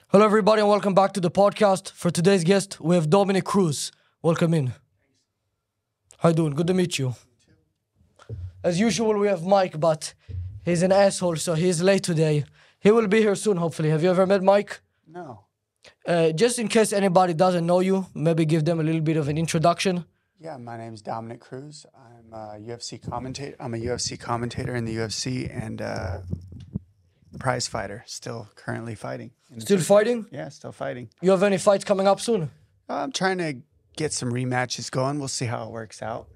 Hello, everybody, and welcome back to the podcast. For today's guest, we have Dominick Cruz. Welcome in. How you doing? Good to meet you. As usual, we have Mike, but he's an asshole, so he's late today. He will be here soon, hopefully. Have you ever met Mike? No. Just in case anybody doesn't know you, maybe give them a little bit of an introduction. Yeah, my name's Dominick Cruz. I'm a UFC commentator. I'm a UFC commentator in the UFC and prize fighter. Still currently fighting. Still fighting? Yeah, still fighting. You have any fights coming up soon? I'm trying to get some rematches going. We'll see how it works out.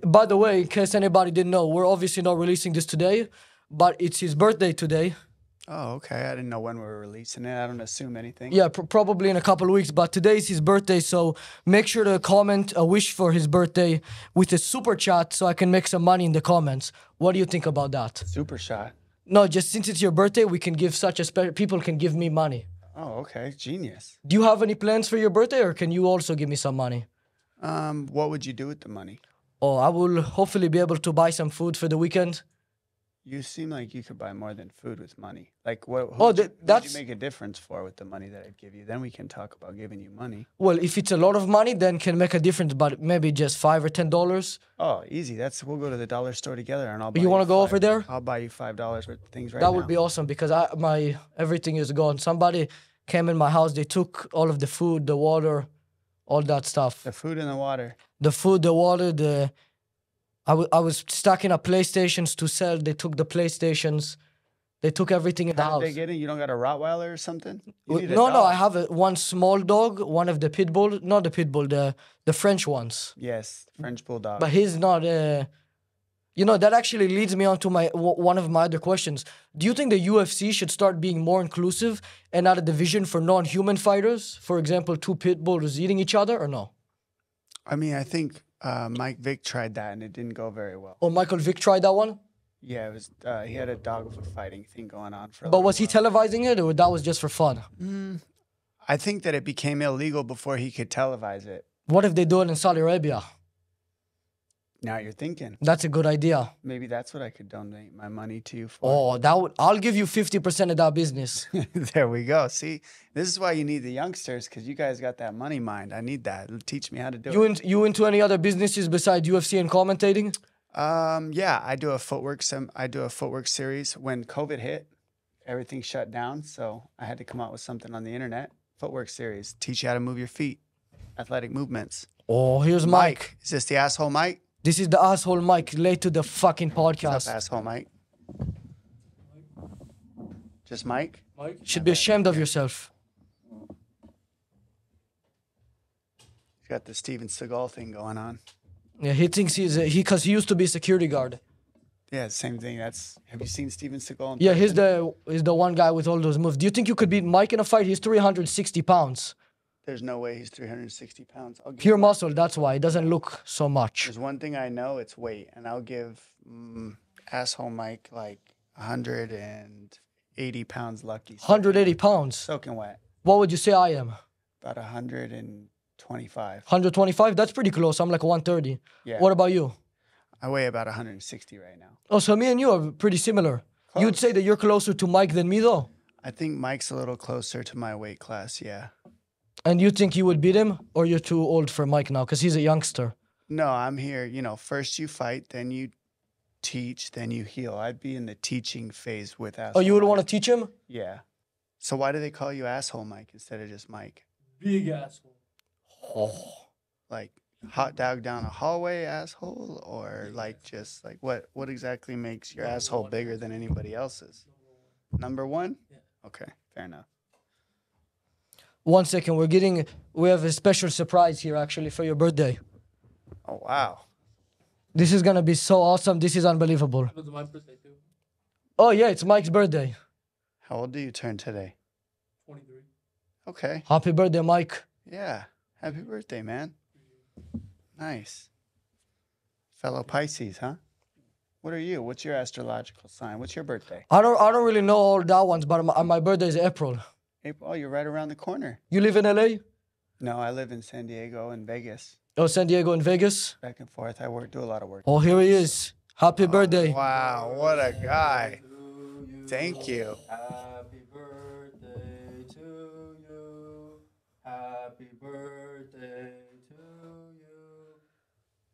By the way, in case anybody didn't know, we're obviously not releasing this today, but it's his birthday today. Oh, okay. I didn't know when we were releasing it. I don't assume anything. Yeah, probably in a couple of weeks, but today is his birthday, so make sure to comment a wish for his birthday with a super chat so I can make some money in the comments. What do you think about that? Super shot. No, just since it's your birthday, we can give such a special... People can give me money. Oh, okay. Genius. Do you have any plans for your birthday, or can you also give me some money? What would you do with the money? Oh, I will hopefully be able to buy some food for the weekend. You seem like you could buy more than food with money. Like, what? Oh, who'd you that's... make a difference for with the money that I'd give you? Then we can talk about giving you money. Well, if it's a lot of money, then can make a difference, but maybe just $5 or $10. Oh, easy. We'll go to the dollar store together, and I'll buy You want to go over there? I'll buy you $5 worth of things right That now. would be awesome because my everything is gone. Somebody came in my house. They took all of the food, the water, all that stuff. The food and the water. The food, the water, I was stacking up PlayStations to sell. They took the PlayStations. They took everything in the How house. did they get it? You don't got a Rottweiler or something? You need a No, dog. I have one small dog, one of the pit bull, not the pit bull, the French ones. Yes, French Bulldog. But he's not. That actually leads me on to one of my other questions. Do you think the UFC should start being more inclusive and add a division for non-human fighters? For example, two pit bulls eating each other, or no? I mean, I think Mike Vick tried that, and it didn't go very well. Or Michael Vick tried that one? Yeah, it was. He had a dogfoot fighting thing going on for. But was he televising it, or that was just for fun? I think that it became illegal before he could televise it. What if they do it in Saudi Arabia? Now you're thinking. That's a good idea. Maybe that's what I could donate my money to you for. Oh, I'll give you 50% of that business. There we go. See, this is why you need the youngsters, because you guys got that money mind. I need that. It'll teach me how to do it. You into any other businesses besides UFC and commentating? Yeah, I do a footwork series. When COVID hit, everything shut down, so I had to come out with something on the internet. Footwork series, teach you how to move your feet, athletic movements. Oh, here's Mike. Is this the asshole Mike? This is the asshole Mike, late to the fucking podcast. What's up, asshole Mike? Just Mike? Should be ashamed of yourself. He's got the Steven Seagal thing going on. Yeah, he thinks because he used to be a security guard. Yeah, same thing. Have you seen Steven Seagal? Yeah, he's the one guy with all those moves. Do you think you could beat Mike in a fight? He's 360 pounds. There's no way he's 360 pounds. Pure muscle, that's why. It doesn't look so much. There's one thing I know, it's weight. And I'll give asshole Mike like 180 pounds lucky. 180 pounds? Soaking wet. What would you say I am? About 125. 125? That's pretty close. I'm like 130. Yeah. What about you? I weigh about 160 right now. Oh, so me and you are pretty similar. Close. You'd say that you're closer to Mike than me, though? I think Mike's a little closer to my weight class, yeah. And you think you would beat him? Or you're too old for Mike now? Because he's a youngster. No, I'm here. First you fight, then you teach, then you heal. I'd be in the teaching phase with asshole. Oh, you would Mike. want to teach him? Yeah. So why do they call you asshole Mike instead of just Mike? Big asshole. Oh. Like hot dog down a hallway asshole, or like just like what exactly makes your asshole bigger than anybody else's? Number one? Yeah. Okay, fair enough. 1 second, we have a special surprise here actually for your birthday. Oh wow. This is gonna be so awesome. This is unbelievable. It was my birthday too. Oh yeah, it's Mike's birthday. How old do you turn today? 23. Okay. Happy birthday, Mike. Yeah. Happy birthday, man. Nice. Fellow Pisces, huh? What are you? What's your astrological sign? What's your birthday? I don't really know all that ones, but my birthday is April. April. Oh, you're right around the corner. You live in LA? No, I live in San Diego and Vegas. Oh, San Diego and Vegas? Back and forth. I do a lot of work. Oh, here he is. Happy birthday. Wow, what a guy. Thank you. Happy birthday to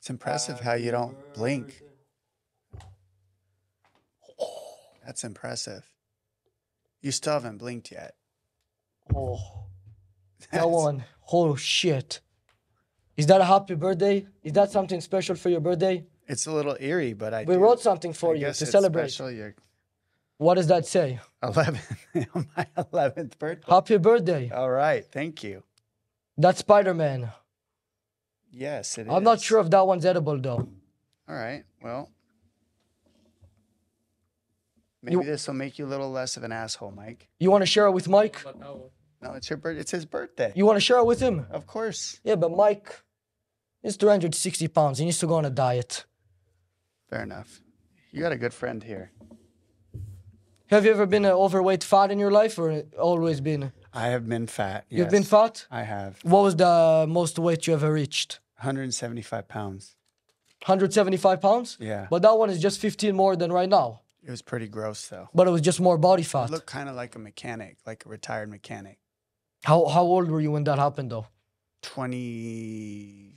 It's impressive how you don't blink. That's impressive. You still haven't blinked yet. Oh, that one. Oh, shit. Is that a happy birthday? Is that something special for your birthday? It's a little eerie, but We wrote something for you guess to it's celebrate. Special. Your What does that say? 11th, my 11th birthday. Happy birthday. All right, thank you. That's Spider-Man. Yes, it is. I'm not sure if that one's edible, though. All right, well. Maybe this will make you a little less of an asshole, Mike. You want to share it with Mike? No, it's your birthday. It's his birthday. You want to share it with him? Of course. Yeah, but Mike is 360 pounds. He needs to go on a diet. Fair enough. You got a good friend here. Have you ever been overweight fat in your life or always been? I have been fat. Yes. You've been fat? I have. What was the most weight you ever reached? 175 pounds. 175 pounds? Yeah. But that one is just 15 more than right now. It was pretty gross, though. But it was just more body I fat. looked kind of like a mechanic, like a retired mechanic. How old were you when that happened, though? 20...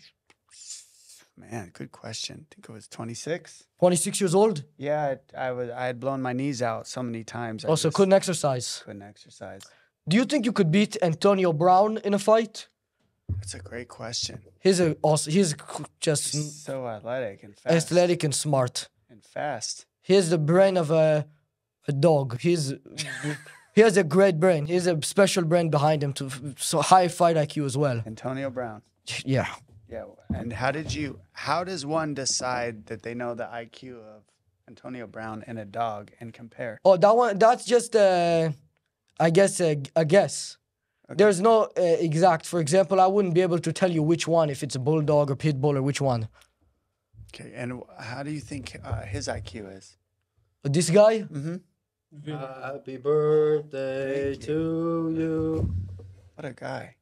Man, good question. I think it was 26. 26 years old? Yeah, I had blown my knees out so many times. Also, couldn't exercise. Couldn't exercise. Do you think you could beat Antonio Brown in a fight? That's a great question. He's just He's so athletic and fast. athletic and smart. And fast. He has the brain of a dog. He has a great brain. He has a special brain behind him so high fight IQ as well. Antonio Brown. Yeah. Yeah. And how does one decide that they know the IQ of Antonio Brown and a dog and compare? Oh, that's just I guess a guess. Okay. There's no exact. For example, I wouldn't be able to tell you which one, if it's a bulldog or pit bull or which one. Okay, and how do you think his IQ is? This guy? Mm-hmm. Happy birthday to you. What a guy.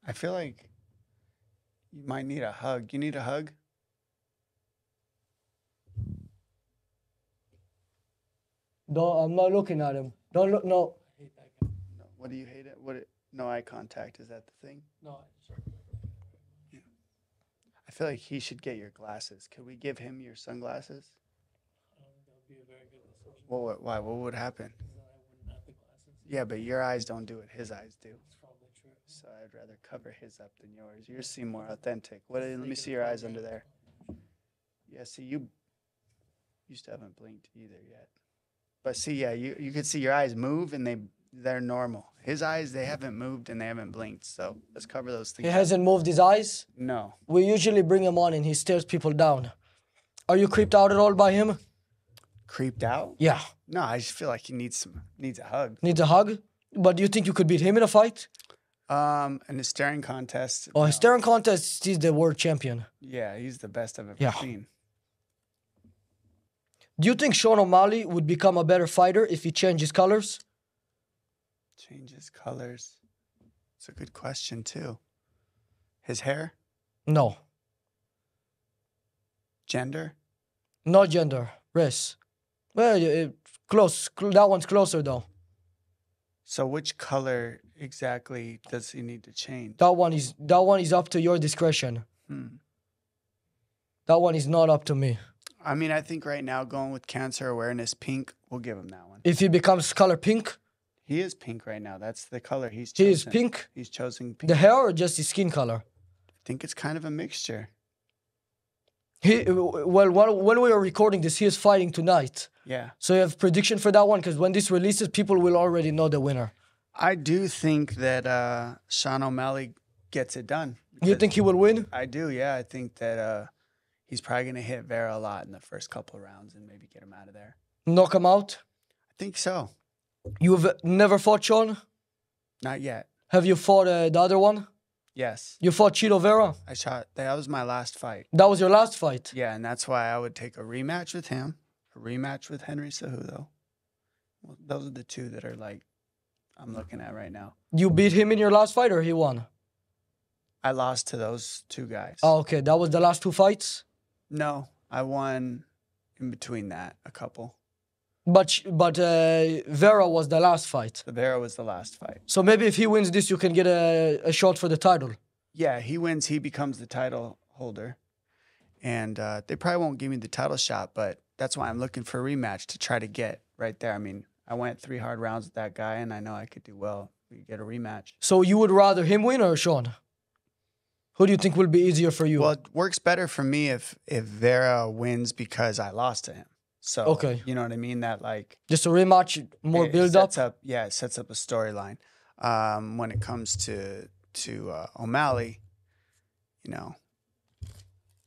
I feel like you might need a hug. You need a hug? I'm not looking at him. Don't look. No. No. What do you hate it? No eye contact. Is that the thing? No. Yeah. I feel like he should get your glasses. Could we give him your sunglasses? That would be a very good decision. Well, why? What would happen? Then I wouldn't have the glasses. Yeah, but your eyes don't do what his eyes do. That's probably true. So I'd rather cover his up than yours. Yours seem more authentic. Let me see your eyes under there. Yeah, see, you still haven't blinked either yet. But see, yeah, you could see your eyes move and they're normal. His eyes, they haven't moved and they haven't blinked. So let's cover those things. He hasn't moved his eyes? No. We usually bring him on and he stares people down. Are you creeped out at all by him? Creeped out? Yeah. No, I just feel like he needs a hug. Needs a hug? But do you think you could beat him in a fight? In a staring contest. Oh, his staring contest, he's the world champion. Yeah, he's the best I've ever seen. Do you think Sean O'Malley would become a better fighter if he changes colors? Changes colors. It's a good question, too. His hair? No. Gender? Not gender. Race. Well, close. That one's closer, though. So which color exactly does he need to change? That one is up to your discretion. That one is not up to me. I mean, I think right now going with cancer awareness pink, we'll give him that one. If he becomes color pink? He is pink right now. That's the color he's chosen. He is pink? He's chosen pink. The hair or just his skin color? I think it's kind of a mixture. When we are recording this, he is fighting tonight. Yeah. So you have prediction for that one? Because when this releases, people will already know the winner. I do think that Sean O'Malley gets it done. You think he will win? I do, yeah. I think that he's probably going to hit Vera a lot in the first couple of rounds and maybe get him out of there. Knock him out? I think so. You've never fought Sean? Not yet. Have you fought the other one? Yes. You fought Chito Vera? That was my last fight. That was your last fight? Yeah, and that's why I would take a rematch with him, a rematch with Henry Cejudo. Well, those are the two that are like I'm looking at right now. You beat him in your last fight or he won? I lost to those two guys. Oh, okay. That was the last two fights? No, I won in between that, a couple. But Vera was the last fight. The Vera was the last fight. So maybe if he wins this, you can get a shot for the title. Yeah, he wins. He becomes the title holder. And they probably won't give me the title shot, but that's why I'm looking for a rematch to try to get right there. I mean, I went 3 hard rounds with that guy, and I know I could do well. We get a rematch. So you would rather him win or Sean? Who do you think will be easier for you? Well, it works better for me if Vera wins because I lost to him. So, Okay. You know what I mean? That like Just a rematch, more it build up. sets up. Yeah, it sets up a storyline. When it comes to O'Malley, you know,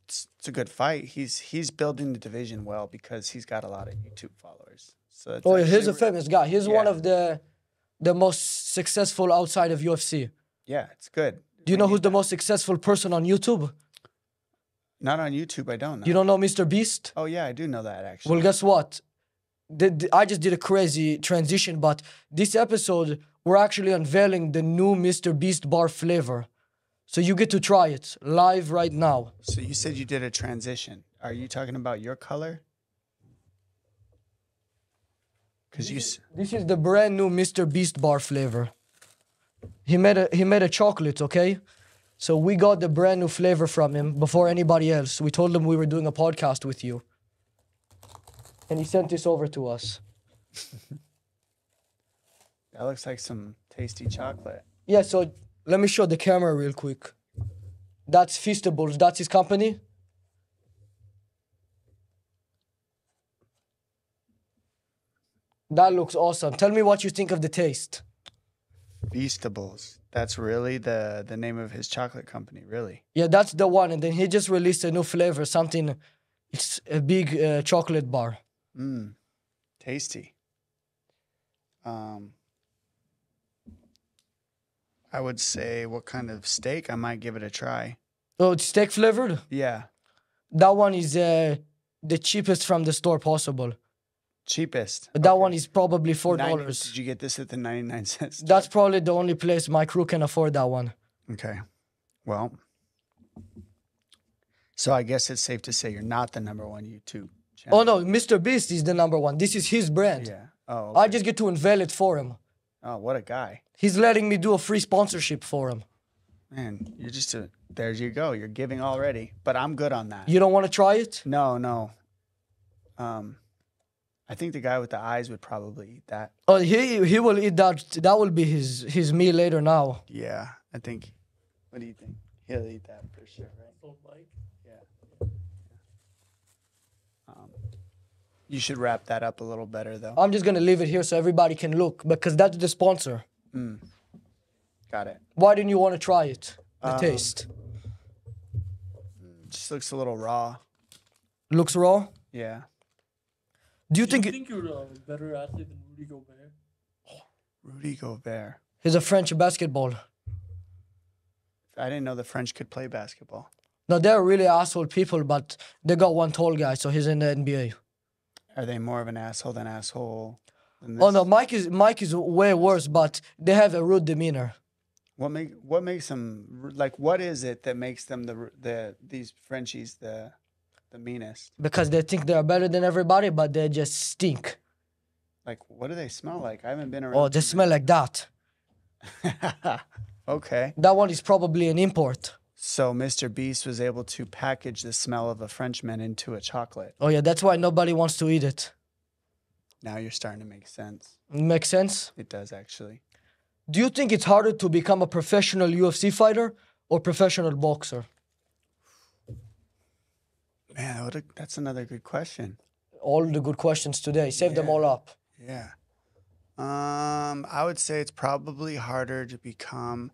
it's a good fight. He's building the division well because he's got a lot of YouTube followers. So it's Oh, yeah, he's a actually famous guy. He's one Yeah. of the most successful outside of UFC. yeah, it's good. Do you know who's the most successful person on YouTube? Not on YouTube. I don't know. You don't know Mr. Beast? Oh yeah, I do know that actually. Well, guess what? I just did a crazy transition, but this episode, we're actually unveiling the new Mr. Beast bar flavor. So you get to try it live right now. So you said you did a transition. Are you talking about your color? Because This is the brand new Mr. Beast bar flavor. He made a chocolate, okay? So we got the brand new flavor from him before anybody else. We told him we were doing a podcast with you. And he sent this over to us. that looks like some tasty chocolate. Yeah, so let me show the camera real quick. That's Feastables. That's his company. That looks awesome. Tell me what you think of the taste. Feastables. That's really the name of his chocolate company, really. Yeah, that's the one. And then he just released a new flavor, something, it's a big chocolate bar. Tasty. I would say what kind of steak? I might give it a try. Oh, it's steak flavored? Yeah. That one is the cheapest from the store possible. Cheapest. That one is probably $4. Did you get this at the 99 cents? That's probably the only place my crew can afford that one. Okay. Well, so I guess it's safe to say you're not the #1 YouTube channel. Oh no, Mr. Beast is the #1. This is his brand. Yeah. Oh, I okay. just get to unveil it for him. Oh, what a guy. He's letting me do a free sponsorship for him. Man, you're just there you go. You're giving already. But I'm good on that. You don't want to try it? No. I think the guy with the eyes would probably eat that. Oh, he will eat that. That will be his meal later now. Yeah, I think. What do you think? He'll eat that for sure, right? So Mike, Yeah. You should wrap that up a little better, though. I'm just gonna leave it here so everybody can look because that's the sponsor. Got it. Why didn't you want to try it? The taste Just looks a little raw. looks raw. Yeah. Do you do you think think you're a better athlete than Rudy Gobert? Rudy Gobert. he's a French basketball? I didn't know the French could play basketball. No, they're really asshole people, but they got one tall guy, so he's in the NBA. Are they more of an asshole than asshole? Than Oh this? no, Mike is way worse, but they have a rude demeanor. What makes them like? What is it that makes them these Frenchies the meanest? Because they think they're better than everybody, but they just stink. Like, what do they smell like? I haven't been around. Oh, they smell like that. Okay. That one is probably an import. So Mr. Beast was able to package the smell of a Frenchman into a chocolate. Oh yeah, that's why nobody wants to eat it. Now you're starting to make sense. Makes sense? It does actually. Do you think it's harder to become a professional UFC fighter or professional boxer? Man, that's another good question. All the good questions today. Save them Yeah. all up. Yeah. I would say it's probably harder to become,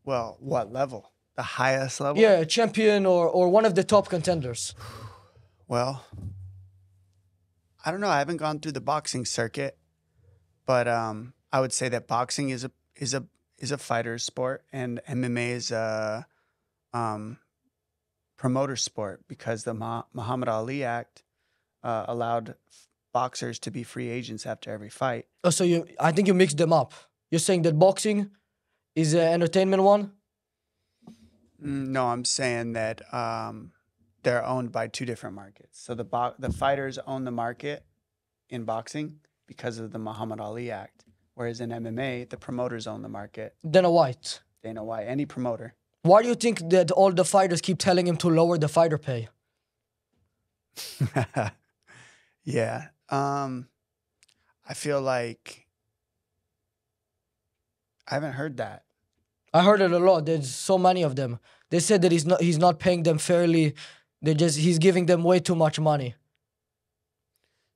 well, what level? The highest level? Yeah, a champion or one of the top contenders. Well, I don't know. I haven't gone through the boxing circuit, but I would say that boxing is a fighter's sport, and MMA is a promoter sport because the Muhammad Ali Act allowed boxers to be free agents after every fight. Oh, so I think you mixed them up. You're saying that boxing is an entertainment one? No, I'm saying that they're owned by two different markets. So the fighters own the market, in boxing because of the Muhammad Ali Act. Whereas in MMA, the promoters own the market. Dana White. Dana White, any promoter. Why do you think that all the fighters keep telling him to lower the fighter pay? Yeah. I feel like I haven't heard that. I heard it a lot. There's so many of them. They said that he's not paying them fairly. He's giving them way too much money.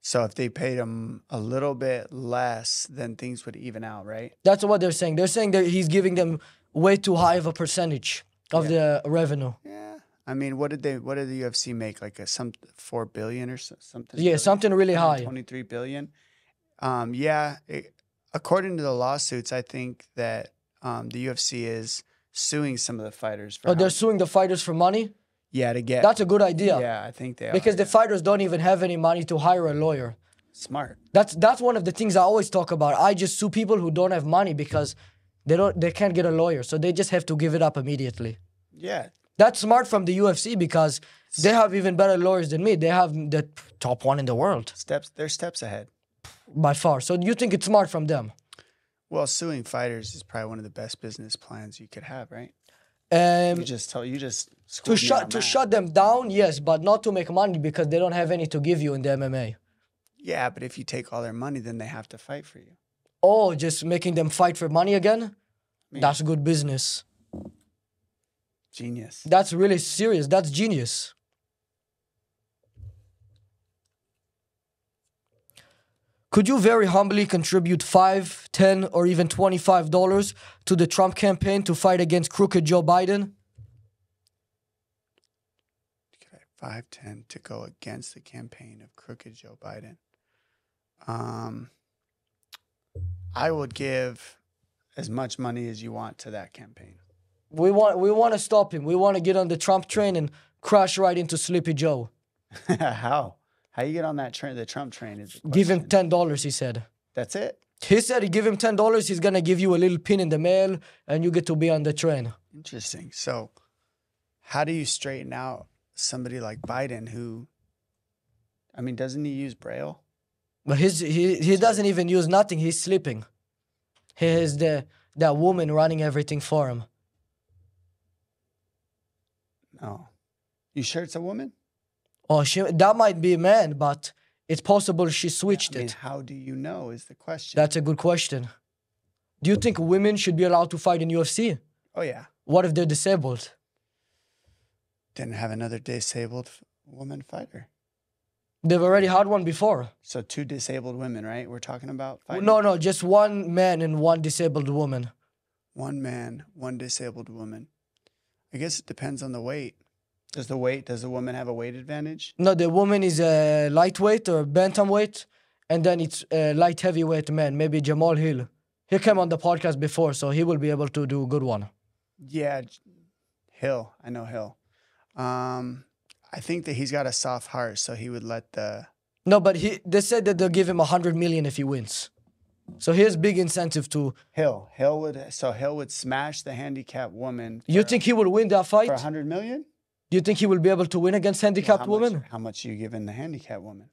So if they paid him a little bit less, then things would even out, right? That's what they're saying. They're saying that he's giving them way too high of a percentage of the revenue. Yeah. I mean, what did the UFC make? Like some 4 billion or something? Yeah, something really high. 23 billion. Yeah. According to the lawsuits, I think that the UFC is suing some of the fighters. They're suing the fighters for money? Yeah, to get. That's a good idea. Yeah, I think they are. Because the fighters don't even have any money to hire a lawyer. Smart. That's one of the things I always talk about. I just sue people who don't have money because they can't get a lawyer, so they just have to give it up immediately. Yeah. That's smart from the UFC because they have even better lawyers than me. They have the top one in the world. They're steps ahead. By far. So you think it's smart from them? Well, suing fighters is probably one of the best business plans you could have, right? You just to shut them down, yes, but not to make money because they don't have any to give you in the MMA. Yeah, but if you take all their money, then they have to fight for you. Oh, just making them fight for money again? Yeah. That's good business. Genius. That's really serious. That's genius. Could you very humbly contribute $5, $10, or even $25 to the Trump campaign to fight against crooked Joe Biden? Okay, 5, 10 to go against the campaign of crooked Joe Biden. I would give as much money as you want to that campaign. We want to stop him. We want to get on the Trump train and crash right into Sleepy Joe. How? How you get on that train? The Trump train is the question. Give him $10, he said. That's it? He said he give him $10, he's going to give you a little pin in the mail, and you get to be on the train. Interesting. So how do you straighten out somebody like Biden who, I mean, doesn't he use Braille? But he doesn't even use nothing. He's sleeping. He has that woman running everything for him. No. You sure it's a woman? Oh, that might be a man, but it's possible she switched I mean, it. how do you know is the question. That's a good question. Do you think women should be allowed to fight in UFC? Oh, yeah. What if they're disabled? Didn't have another disabled woman fighter. They've already had one before. So 2 disabled women, right? We're talking about fighting? No, just one man and one disabled woman. 1 man, 1 disabled woman. I guess it depends on the weight. Does the woman have a weight advantage? No, the woman is a lightweight or bantamweight, and then it's a light heavyweight man, maybe Jamal Hill. He came on the podcast before, so he will be able to do a good one. Yeah, Hill. I know Hill. I think that he's got a soft heart, so he would let the... No, but they said that they'll give him $100 million if he wins. So he has big incentive to... Hill would smash the handicapped woman. You think he will win that fight? For $100 million? Do you think he will be able to win against handicapped women? How much are you giving the handicapped woman?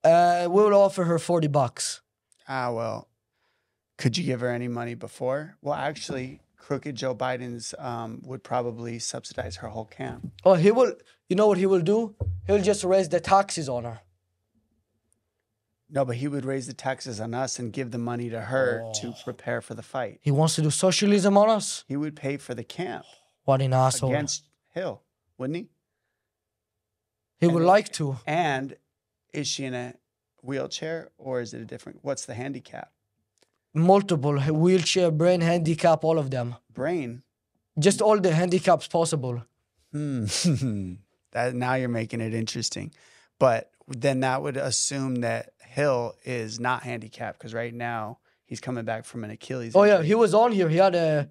We will offer her $40. Well, could you give her any money before? Well, actually, crooked Joe Biden's would probably subsidize her whole camp. Oh, he will. You know what he will do? He'll just raise the taxes on her. No, but he would raise the taxes on us and give the money to her to prepare for the fight. He wants to do socialism on us? He would pay for the camp. What an asshole. Against Hill, wouldn't he? He would like to. And is she in a wheelchair or is it a different? What's the handicap? Multiple wheelchair, brain handicap, all of them. Brain? Just all the handicaps possible. Now you're making it interesting. But then that would assume that Hill is not handicapped because right now he's coming back from an Achilles injury. Oh, yeah, he was on here. He had an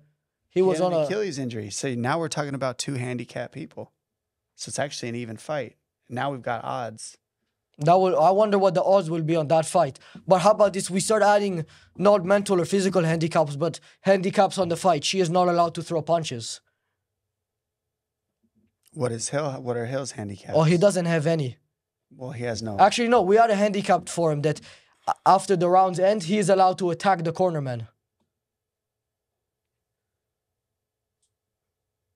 Achilles injury. So now we're talking about 2 handicapped people. So it's actually an even fight. Now we've got odds. I wonder what the odds will be on that fight. But how about this? We start adding not mental or physical handicaps, but handicaps on the fight. She is not allowed to throw punches. What are Hill's handicaps? Oh, he doesn't have any. Well, he has no. Actually, no, we had a handicapped for him that after the rounds end, he is allowed to attack the cornerman.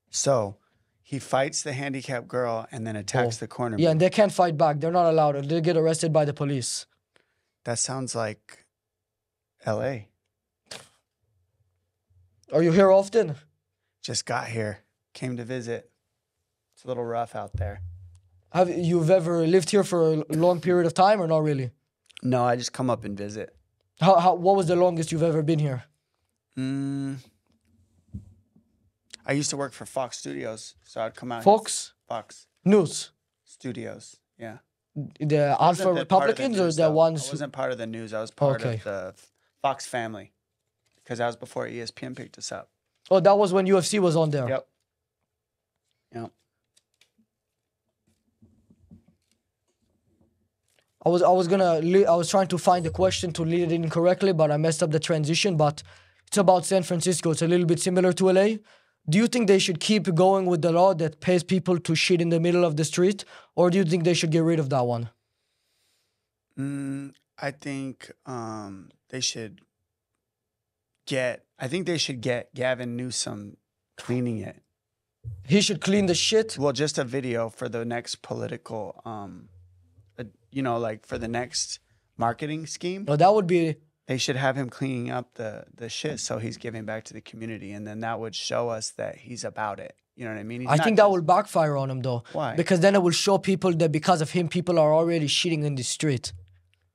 So he fights the handicapped girl and then attacks the corner. Yeah, and they can't fight back. They're not allowed. Or they get arrested by the police. That sounds like L.A. Are you here often? Just got here. Came to visit. It's a little rough out there. Have you've ever lived here for a long period of time or not really? No, I just come up and visit. What was the longest you've ever been here? I used to work for Fox Studios, so I'd come out. Fox? Fox News. Studios, yeah. The Alpha Republicans or the ones? I wasn't part of the news. I was part of the Fox family because that was before ESPN picked us up. Oh, that was when UFC was on there. Yep. Yep. I was trying to find a question to lead it in correctly, but I messed up the transition. But it's about San Francisco. It's a little bit similar to LA. Do you think they should keep going with the law that pays people to shit in the middle of the street, or do you think they should get rid of that one? I think they should get. I think they should get Gavin Newsom cleaning it. He should clean the shit. Well, just a video for the next political, like for the next marketing scheme. No, that would be. They should have him cleaning up the shit so he's giving back to the community, and then that would show us that he's about it. You know what I mean? I think that will backfire on him though. Why? Because then it will show people that because of him, people are already shitting in the street.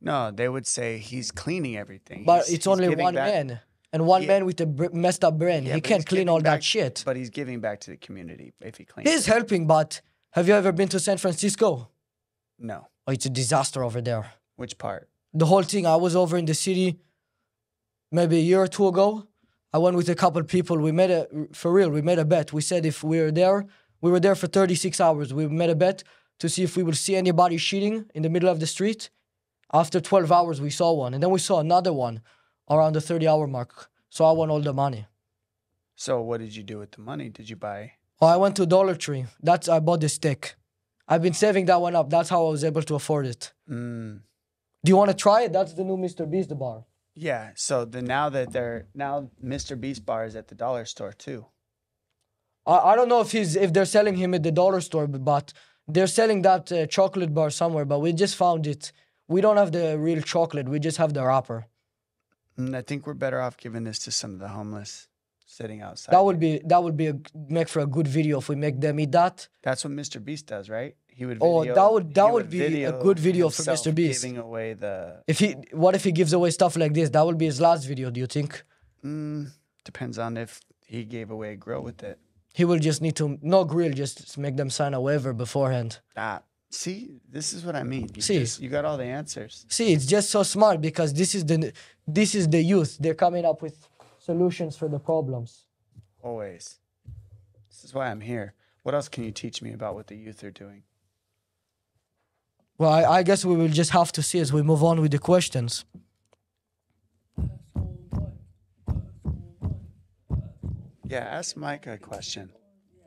No, they would say he's cleaning everything. But it's only one man. And one man with a messed up brain. Yeah, he can't clean all that shit. But he's giving back to the community if he cleans He's helping, but have you ever been to San Francisco? No. Oh, it's a disaster over there. Which part? The whole thing. I was over in the city maybe a year or two ago. I went with a couple people. We made a bet. We said if we were there for 36 hours. We made a bet to see if we would see anybody shitting in the middle of the street. After 12 hours, we saw one. And then we saw another one around the 30-hour mark. So I won all the money. So what did you do with the money? Did you buy? Oh, I went to Dollar Tree. I bought the stick. I've been saving that one up. That's how I was able to afford it. Do you want to try it? That's the new Mr. Beast bar. Yeah. So now Mr. Beast bar is at the dollar store too. I don't know if they're selling him at the dollar store, but they're selling that chocolate bar somewhere. But we just found it. We don't have the real chocolate. We just have the wrapper. I think we're better off giving this to some of the homeless sitting outside. That would make for a good video if we make them eat that. That's what Mr. Beast does, right? He would. That would be a good video for Mr. Beast. Giving away the. What if he gives away stuff like this? That would be his last video. Do you think? Depends on if he gave away a grill with it. He will just need to no grill. Just make them sign a waiver beforehand. See, this is what I mean. You got all the answers. See, it's just so smart because this is the youth. They're coming up with solutions for the problems. Always. This is why I'm here. What else can you teach me about what the youth are doing? Well, I guess we will just have to see as we move on with the questions. Yeah, ask Mike a question.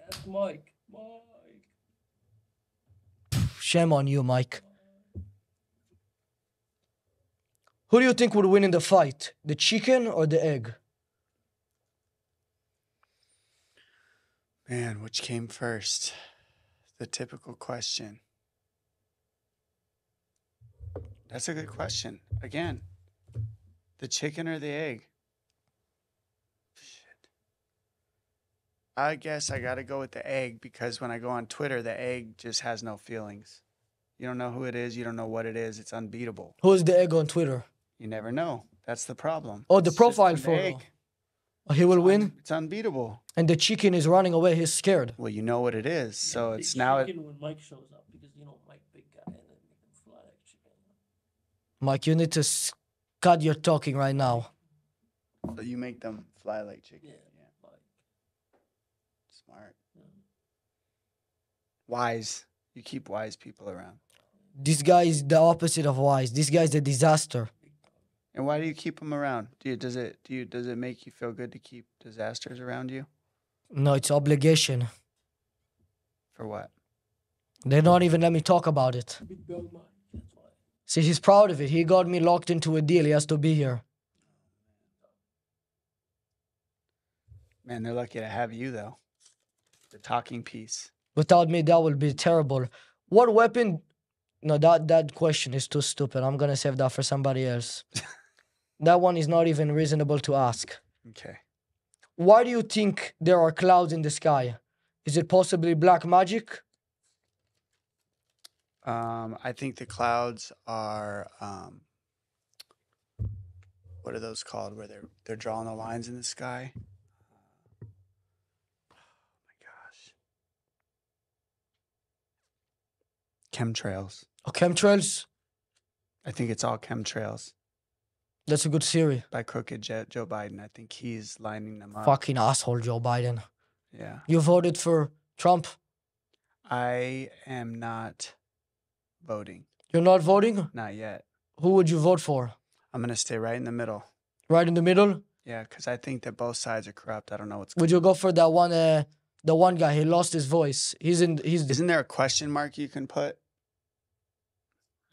Ask Mike. Shame on you, Mike. Who do you think would win in the fight? The chicken or the egg? Man, which came first? The typical question. That's a good question. Again, the chicken or the egg? Shit. I guess I got to go with the egg because when I go on Twitter, the egg just has no feelings. You don't know who it is. You don't know what it is. It's unbeatable. Who is the egg on Twitter? You never know. That's the problem. Oh, the profile photo. He will win? It's unbeatable. And the chicken is running away. He's scared. Well, you know what it is. So Big it's now... chicken when Mike shows up because, Mike, big guy, and then make him fly like chicken. Mike, you need to cut your talking right now. So you make them fly like chicken. Yeah. Smart. Wise. You keep wise people around. This guy is the opposite of wise. This guy is a disaster. And why do you keep them around? Does it make you feel good to keep disasters around you? No, it's obligation. For what? They don't even let me talk about it. Big girl mind. That's why. See, he's proud of it. He got me locked into a deal. He has to be here. Man, they're lucky to have you though. The talking piece. Without me, that would be terrible. What weapon? No, that question is too stupid. I'm gonna save that for somebody else. That one is not even reasonable to ask. Okay. Why do you think there are clouds in the sky? Is it possibly black magic? I think the clouds are what are those called? Where they're drawing the lines in the sky. Oh my gosh. Chemtrails. Or chemtrails? I think it's all chemtrails That's a good theory. by crooked Joe Biden. I think he's lining them up. Fucking asshole, Joe Biden. Yeah. You voted for Trump. I am not voting. You're not voting? Not yet. Who would you vote for? I'm going to stay right in the middle. Right in the middle? Yeah, because I think that both sides are corrupt. I don't know what's Would you go for that one? The one guy, he lost his voice. Isn't there a question mark you can put?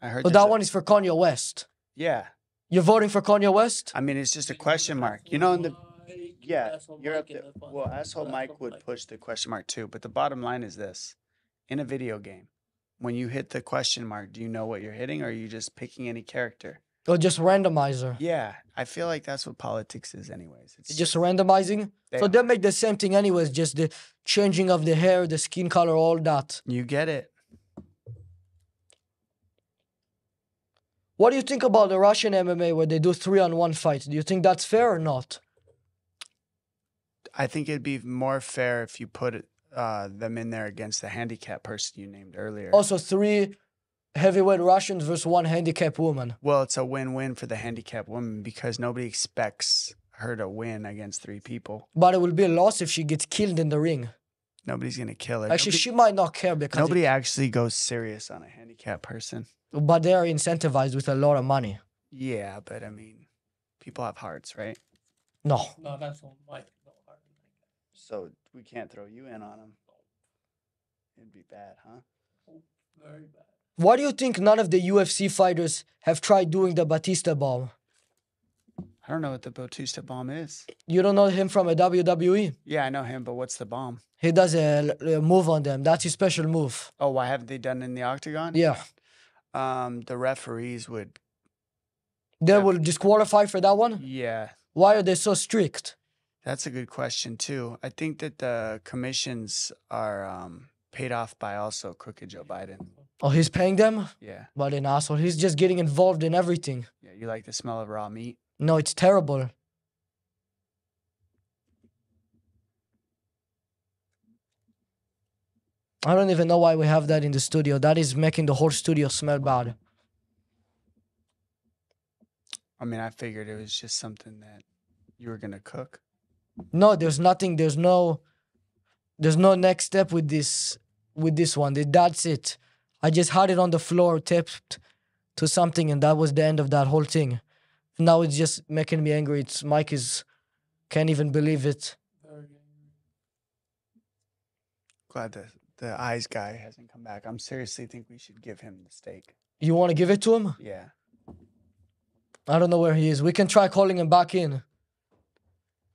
I heard Oh, there's that a- one is for Kanye West. Yeah. You're voting for Kanye West? I mean, it's just a question mark. You know, in the yeah, Asshole you're Mike up there. in the fun. Well, asshole Mike Asshole would Mike. push the question mark too. But the bottom line is this: in a video game, when you hit the question mark, do you know what you're hitting, or are you just picking any character? Or just randomizer? Yeah, I feel like that's what politics is, anyways. It's It's just randomizing? They So are. they make the same thing anyways, just the changing of the hair, the skin color, all that. you get it. What do you think about the Russian MMA where they do 3-on-1 fights? Do you think that's fair or not? I think it'd be more fair if you put them in there against the handicapped person you named earlier. Also, 3 heavyweight Russians versus 1 handicapped woman. Well, it's a win-win for the handicapped woman because nobody expects her to win against 3 people. But it will be a loss if she gets killed in the ring. Nobody's gonna kill her. Actually, she might not care because Nobody actually goes serious on a handicapped person. but they are incentivized with a lot of money. Yeah, but I mean, people have hearts, right? No. No, that's all Mike. No, hard to make that. So we can't throw you in on them. It'd be bad, huh? Very bad. Why do you think none of the UFC fighters have tried doing the Batista bomb? I don't know what the Bautista bomb is. You don't know him from a WWE? Yeah, I know him, but what's the bomb? He does a move on them. That's his special move. Oh, why haven't they done it in the octagon? Yeah. The referees would. They will disqualify for that one? Yeah, Why are they so strict? that's a good question too. I think that the commissions are paid off by also crooked Joe Biden. Oh, he's paying them? Yeah, What an asshole. He's just getting involved in everything. yeah. You like the smell of raw meat? No, it's terrible. I don't even know why we have that in the studio. That is making the whole studio smell bad. I mean, I figured it was just something that you were gonna cook. No, there's nothing. There's no next step with this one. That's it. I just had it on the floor, taped to something, and that was the end of that whole thing. Now it's just making me angry. It's Mike can't even believe it. Very angry. Glad the eyes guy hasn't come back. I'm seriously think we should give him the steak. You want to give it to him? Yeah. I don't know where he is. We can try calling him back in.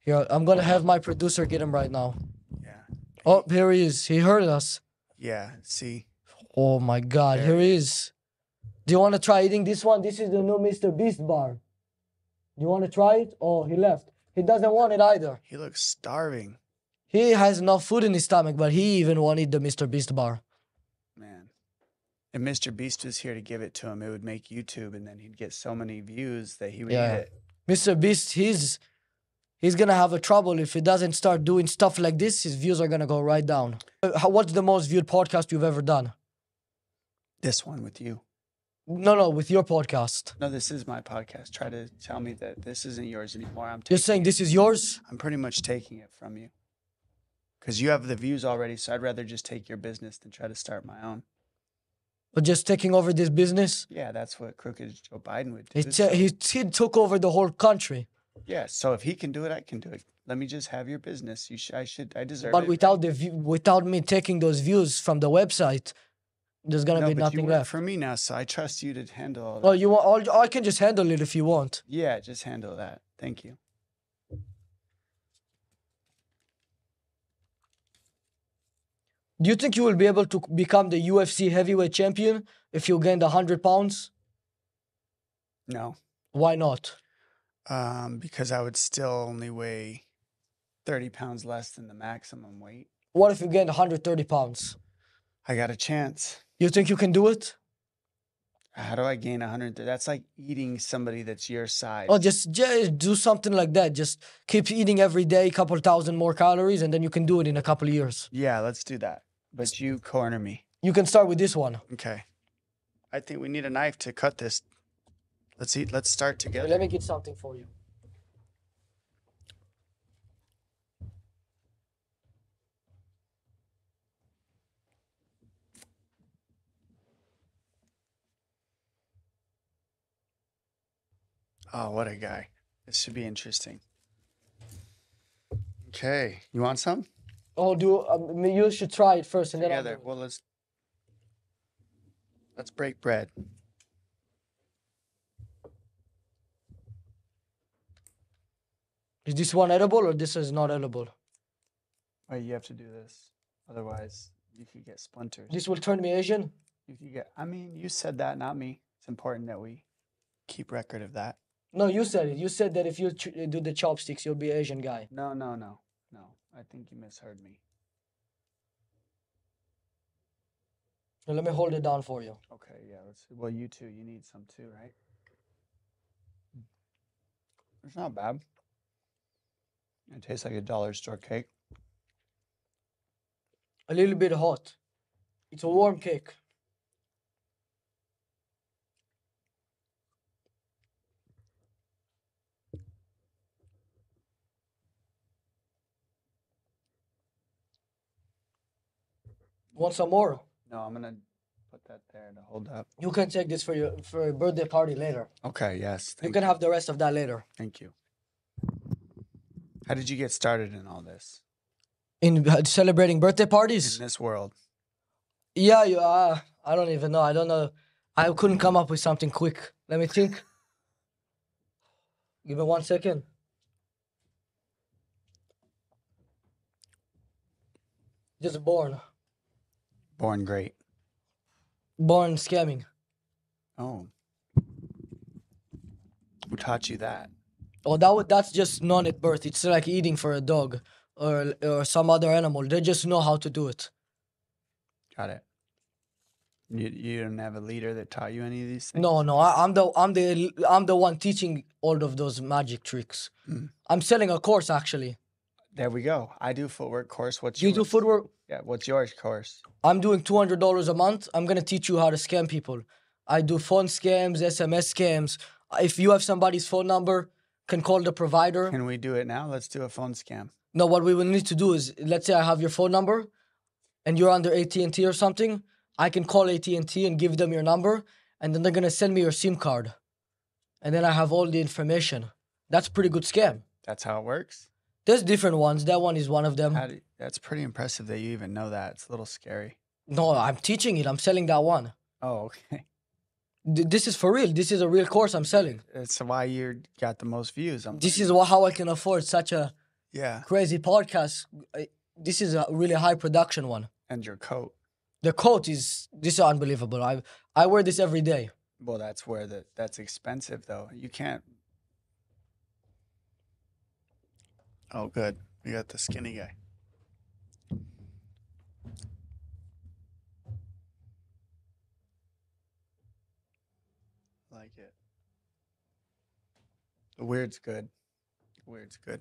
Here, I'm gonna have my producer get him right now. Yeah. Oh, here he is. He heard us. Yeah. See. Oh my God, There here he he is. Do you want to try eating this one? This is the new Mr. Beast bar. You want to try it? Oh, he left. He doesn't want it either. He looks starving. He has enough food in his stomach, but he even wanted the Mr. Beast bar. Man. If Mr. Beast was here to give it to him, it would make YouTube and then he'd get so many views that he would Yeah. eat it. Mr. Beast, he's gonna have a trouble if he doesn't start doing stuff like this. His views are gonna go right down. What's the most viewed podcast you've ever done? This one with you. No, with your podcast. No, this is my podcast. Try to tell me that this isn't yours anymore. You're saying this is yours? I'm pretty much taking it from you. Because you have the views already, so I'd rather just take your business than try to start my own. Or just taking over this business? Yeah, that's what crooked Joe Biden would do. He took over the whole country. Yeah, so if he can do it, I can do it. Let me just have your business. I deserve But it. without me taking those views from the website, there's gonna No, be but you nothing work left. for me now, so I trust you to handle all that. Oh, you want? I can just handle it if you want. Yeah, just handle that. Thank you. Do you think you will be able to become the UFC heavyweight champion if you gained 100 pounds? No, Why not? because I would still only weigh 30 pounds less than the maximum weight. What if you gained 130 pounds? I got a chance. You think you can do it? How do I gain 100? That's like eating somebody that's your size. Or just do something like that. Just keep eating every day, couple thousand more calories, and then you can do it in a couple of years. Yeah, let's do that. But you corner me. You can start with this one. Okay. I think we need a knife to cut this. Let's eat. Let's start together. Let me get something for you. Oh, what a guy. This should be interesting. Okay. You want some? Oh, you should try it first, and then I'll Together. do it. Well, let's break bread. Is this one edible or this is not edible? Wait, you have to do this. Otherwise, you could get splinters. This will turn me Asian? You could get. I mean, you said that, not me. It's important that we keep record of that. No, you said it. You said that if you do the chopsticks, you'll be Asian guy. No. I think you misheard me. Now, let me hold it down for you. Okay, yeah. Well, you too. You need some too, right? It's not bad. It tastes like a dollar store cake. A little bit hot. It's a warm cake. Want some more? No, I'm gonna put that there to hold up. You can take this for a birthday party later. Okay. Yes. You can have the rest of that later. Thank you. How did you get started in all this? In celebrating birthday In parties? this world? Yeah, I don't even know. I don't know. I couldn't come up with something quick. Let me think. Give me 1 second. Just born. Born great. Born scamming. Oh. Who taught you that? Oh, that's just known at birth. It's like eating for a dog or some other animal. They just know how to do it. Got it. You don't have a leader that taught you any of these things? No. I'm the one teaching all of those magic tricks. Mm. I'm selling a course actually. There we go. I do footwork course. What's You yours? do footwork? Yeah. What's yours course? I'm doing $200 a month. I'm gonna teach you how to scam people. I do phone scams, SMS scams. If you have somebody's phone number, can call the provider. Can we do it now? Let's do a phone scam. No, what we will need to do is, let's say I have your phone number, and you're under AT&T or something. I can call AT&T and give them your number, and then they're gonna send me your SIM card, and then I have all the information. That's a pretty good scam. That's how it works? There's different ones. That one is one of them. That's pretty impressive that you even know that. It's a little scary. No, I'm teaching it. I'm selling that one. Oh, okay. This is for real. This is a real course I'm selling. That's why you got the most views. This is how I can afford such a Yeah. crazy podcast. This is a really high production one. And your coat. The coat this is unbelievable. I wear this every day. Well, that's expensive though. You can't. Oh, good. We got the skinny guy. Like it. The weird's good. Weird's good.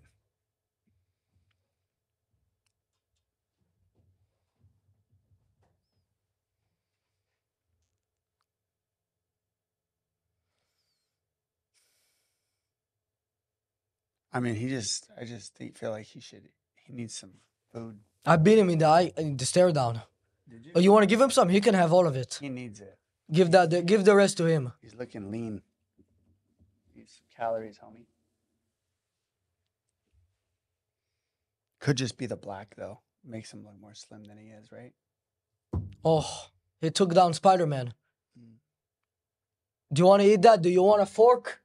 I mean, I just feel like he needs some food. I beat him in the stare down. Did you? Oh, you want to give him some? He can have all of it. He needs it. Give the rest to him. He's looking lean. Needs some calories, homie. Could just be the black though. Makes him look more slim than he is, right? Oh, He took down Spider-Man. Do you want to eat that? Do you want a fork?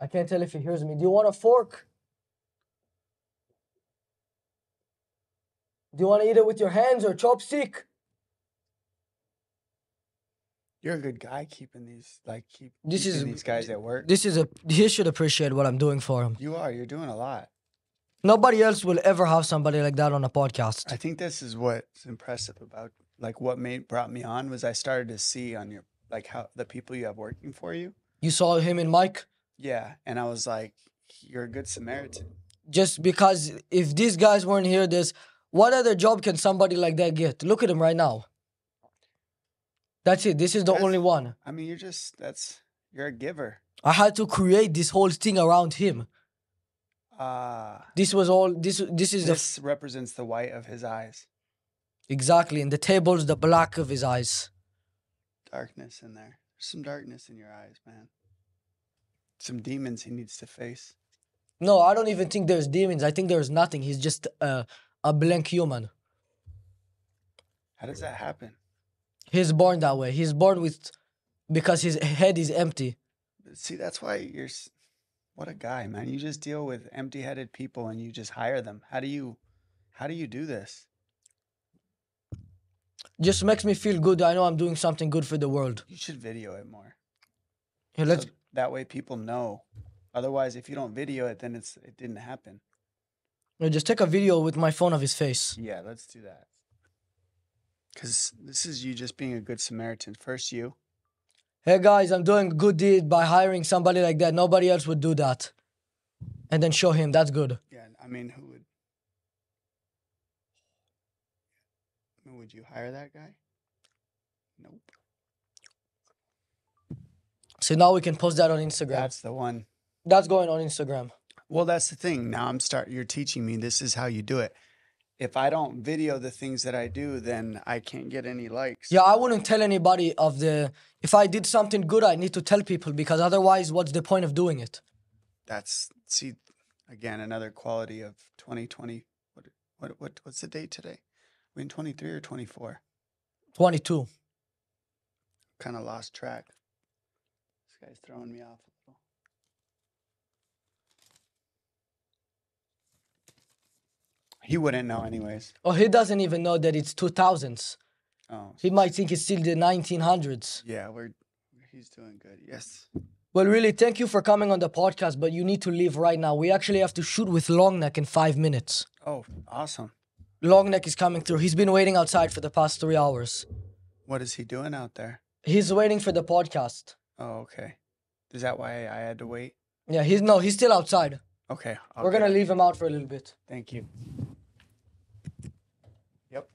I can't tell if he hears me. Do you want a fork? Do you want to eat it with your hands or chopstick? You're a good guy keeping these This is- these guys at work. He should appreciate what I'm doing for him. You are. You're doing a lot. Nobody else will ever have somebody like that on a podcast. I think this is what's impressive about what brought me on was I started to see on your how the people you have working for you. You saw him and Mike? Yeah, and I was like, you're a good Samaritan. Just because if these guys weren't here, what other job can somebody like that get? Look at him right now. That's it. This is the only one. I mean, you're a giver. I had to create this whole thing around him. This was all. This represents the white of his eyes. Exactly, and the table's the black of his eyes. Darkness in there. There's some darkness in your eyes, man. Some demons he needs to face. No, I don't even think there's demons. I think there's nothing. He's just a blank human. How does that happen? He's born that way. He's born because his head is empty. See, that's why what a guy, man. You just deal with empty-headed people and you just hire them. How do you do this? Just makes me feel good. I know I'm doing something good for the world. You should video it more. Here, So that way people know. Otherwise, if you don't video it, then it didn't happen. Just take a video with my phone of his face. Yeah, let's do that. Because this is you just being a good Samaritan. First you. Hey guys, I'm doing a good deed by hiring somebody like that. Nobody else would do that. And then show him. That's good. Yeah, I mean, who would? Would you hire that guy? Nope. So now we can post that on Instagram. That's the one. That's going on Instagram. Well, that's the thing. Now you're teaching me this is how you do it. If I don't video the things that I do, then I can't get any likes. Yeah, I wouldn't tell anybody if I did something good, I need to tell people because otherwise what's the point of doing it? See, again, another quality of 2020. What's the date today? We in 23 or 24? 22. Kind of lost track. This guy's throwing me off a little. He wouldn't know anyways. Oh, he doesn't even know that it's 2000s. Oh. He might think it's still the 1900s. Yeah, he's doing good. Yes. Well, really, thank you for coming on the podcast, but you need to leave right now. We actually have to shoot with Longneck in 5 minutes. Oh, awesome. Longneck is coming through. He's been waiting outside for the past 3 hours. What is he doing out there? He's waiting for the podcast. Oh, okay. Is that why I had to wait? Yeah, he's still outside. Okay. We're going to leave him out for a little bit. Thank you. Yep.